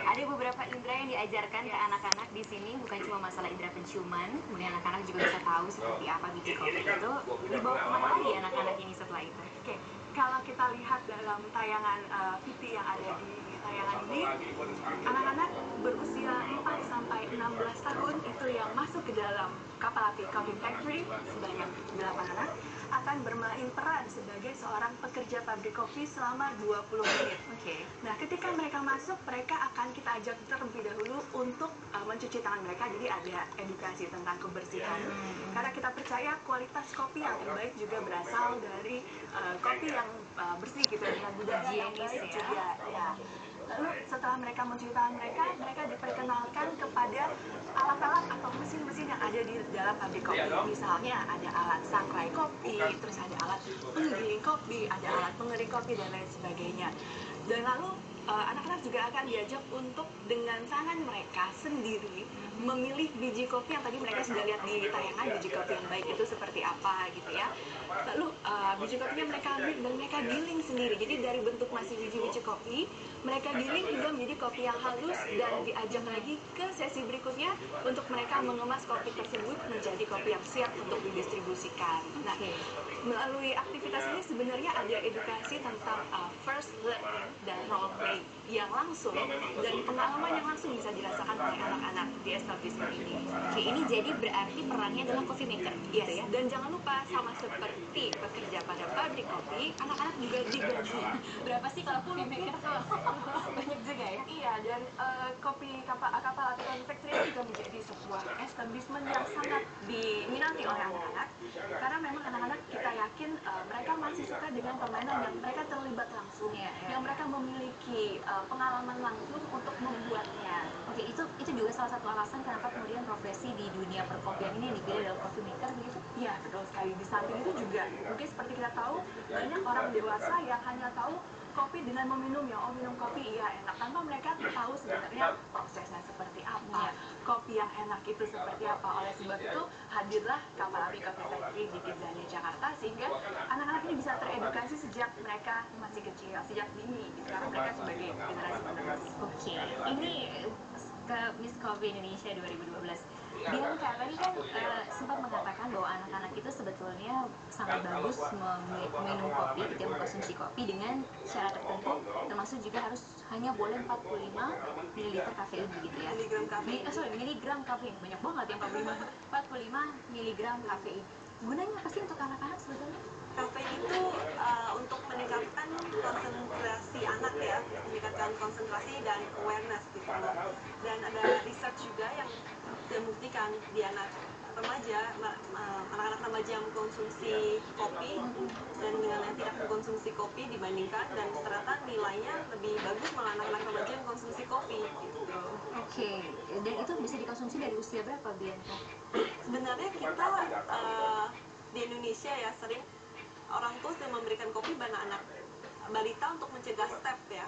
Ada beberapa indera yang diajarkan ke anak-anak di sini, bukan cuma masalah indera penciuman, kemudian anak-anak juga bisa tahu seperti apa biji kopi itu. Dibawa kemana lagi anak-anak ini setelah itu? Oke, kalau kita lihat dalam tayangan VT yang ada di tayangan ini, anak-anak berusia 4 sampai 16 tahun itu yang masuk ke dalam kapal api Coffee Factory sebanyak 8 anak akan bermain peran sebagai seorang pekerja pabrik kopi selama 20 menit. Nah, ketika mereka masuk, mereka akan kita ajak terlebih dahulu untuk mencuci tangan mereka, jadi ada edukasi tentang kebersihan. Karena kita percaya kualitas kopi yang terbaik juga berasal dari kopi yang bersih gitu, dengan budaya yang baik juga. Ya. Lalu setelah mereka mencuci tangan mereka, mereka diperkenalkan kepada alat-alat atau mesin-mesin yang ada di dalam pabrik kopi. Misalnya ada alat sangrai kopi, terus ada alat penggiling kopi, ada alat pengering kopi, dan lain sebagainya. Dan lalu anak-anak juga akan diajak untuk dengan tangan mereka sendiri memilih biji kopi yang tadi mereka sudah lihat di tayangan, biji kopi yang baik itu seperti apa gitu ya. Lalu biji kopinya mereka ambil dan mereka giling sendiri. Jadi dari bentuk masih biji-biji kopi, mereka giling hingga menjadi kopi yang halus, dan diajak lagi ke sesi berikutnya untuk mereka mengemas kopi tersebut menjadi kopi yang siap untuk didistribusikan. Nah, melalui aktivitas ini sebenarnya ada edukasi tentang first learning dan role play yang langsung dan pengalaman yang langsung bisa dirasakan oleh anak-anak di establishment ini. Oke, ini jadi berarti perannya adalah coffee maker, gitu ya? Dan jangan lupa, sama seperti bekerja pada pabrik kopi, anak-anak juga digaji. Berapa sih kalau coffee maker tuh? Banyak juga ya? Iya, dan kopi kapal api Coffee Factory juga menjadi sebuah establishment yang sangat diminati oleh anak-anak, karena memang anak-anak kita yakin mereka masih suka dengan permainan yang mereka terlibat langsung, yang mereka memiliki pengalaman langsung untuk membuatnya. Oke, itu juga salah satu alasan kenapa kemudian profesi di dunia perkopian ini dipilih adalah coffee maker begitu? Iya, betul sekali. Di samping itu juga mungkin seperti kita tahu, banyak orang dewasa yang hanya tahu kopi dengan meminumnya. Oh, minum kopi iya enak, tanpa mereka tahu sebenarnya prosesnya seperti apa, kopi yang enak itu seperti apa. Oleh sebab itu hadirlah kapal api Coffee Factory di Kidzania, Jakarta, sehingga anak-anak ini bisa teredukasi sejak mereka masih kecil, sejak dini, karena mereka sebagai generasi penerus. Oke, ini ke Miss Coffee Indonesia 2012. Bianca tadi kan sempat mengatakan bahwa anak-anak itu sebetulnya sangat bagus minum kopi, ketika mengkonsumsi kopi dengan syarat tertentu, termasuk juga harus hanya boleh 45 ml kafein begitu ya. Miligram kafein, banyak banget yang 45 mg kafein. Gunanya apa sih untuk anak-anak sebetulnya? Kafein itu untuk meningkatkan konsentrasi anak ya, meningkatkan konsentrasi dan awareness gitu loh. Dan ada research juga yang membuktikan di anak remaja, anak-anak remaja yang mengkonsumsi kopi dan dengan yang tidak mengkonsumsi kopi dibandingkan, dan ternyata nilainya lebih bagus malah anak-anak remaja yang mengkonsumsi kopi gitu. Oke, dan itu bisa dikonsumsi dari usia berapa, Bianca? Sebenarnya kita di Indonesia ya sering orang tua sudah memberikan kopi pada anak balita untuk mencegah step ya.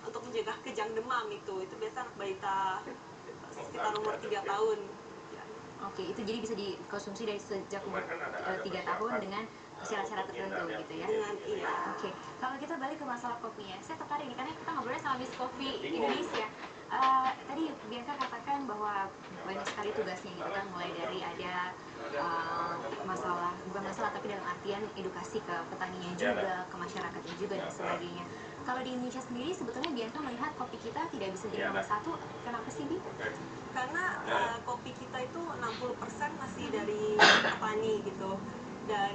Untuk mencegah kejang demam itu biasa anak balita sekitar umur 3 tahun. Oke, itu jadi bisa dikonsumsi dari sejak umur 3 tahun dengan syarat-syarat tertentu gitu ya? Iya. Oke, kalau kita balik ke masalah kopinya, saya tertarik nih, karena kita ngobrolnya sama Miss Coffee Indonesia. Tadi Bianca katakan bahwa banyak sekali tugasnya gitu kan, mulai dari ada bukan masalah, tapi dalam artian edukasi ke petaninya juga, ke masyarakatnya juga, dan sebagainya. Kalau di Indonesia sendiri, sebetulnya Bianca melihat kopi kita tidak bisa jadi nomor 1, kenapa sih, Bi? Karena kopi kita itu 60% masih dari petani gitu, dan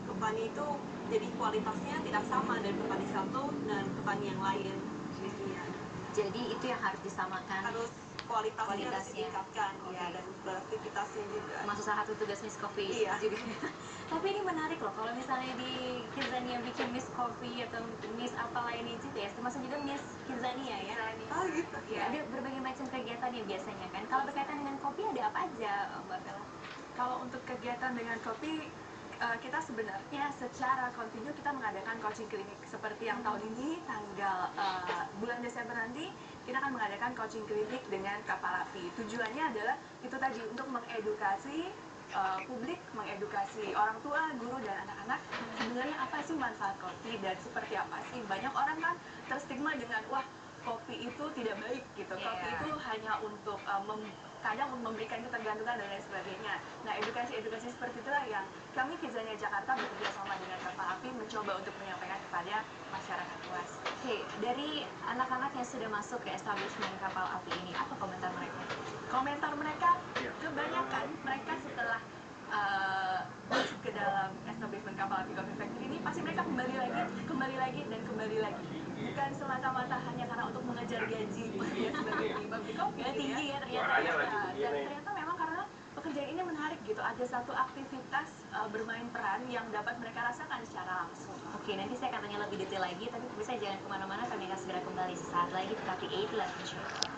petani itu jadi kualitasnya tidak sama dari petani satu dan petani yang lain gitu ya. Jadi itu yang harus disamakan, harus kualitasnya harus ditingkatkan ya, dan produktivitasnya juga. Masuk salah satu tugas Miss Coffee juga. Tapi ini menarik loh, kalau misalnya di Kidzania bikin Miss Coffee atau Miss apa lainnya gitu ya, termasuk juga Miss Kidzania ya. Oh gitu ya. Ada berbagai macam kegiatan ya biasanya kan. Kalau berkaitan dengan kopi ada apa aja, Mbak Bella? Kalau untuk kegiatan dengan kopi, kita sebenarnya secara kontinu kita mengadakan coaching klinik seperti yang tahun ini tanggal bulan Desember nanti kita akan mengadakan coaching klinik dengan kapal api. Tujuannya adalah itu tadi, untuk mengedukasi publik, mengedukasi orang tua, guru, dan anak-anak sebenarnya apa sih manfaat kopi dan seperti apa sih. Banyak orang kan terstigma dengan wah kopi itu tidak baik gitu, kopi itu hanya untuk kadang memberikan ketergantungan dan lain sebagainya. Nah, edukasi seperti itulah yang kami Kidzania Jakarta bekerja sama dengan Kapal Api mencoba untuk menyampaikan kepada masyarakat luas. Oke, dari anak-anak yang sudah masuk ke establishment Kapal Api ini, apa komentar mereka? Komentar mereka kebanyakan mereka setelah masuk ke dalam establishment Kapal Api Coffee Factory ini pasti mereka kembali lagi, bukan semata-mata hanya karena untuk mengejar gaji dia sebagai pabrik kopi Tinggi ya ternyata. dan ternyata memang karena pekerjaan ini menarik gitu, ada satu aktivitas bermain peran yang dapat mereka rasakan secara langsung. Oke, nanti saya akan tanya lebih detail lagi, tapi bisa jangan kemana-mana, kami akan segera kembali sesaat lagi, tetapi 8 Show.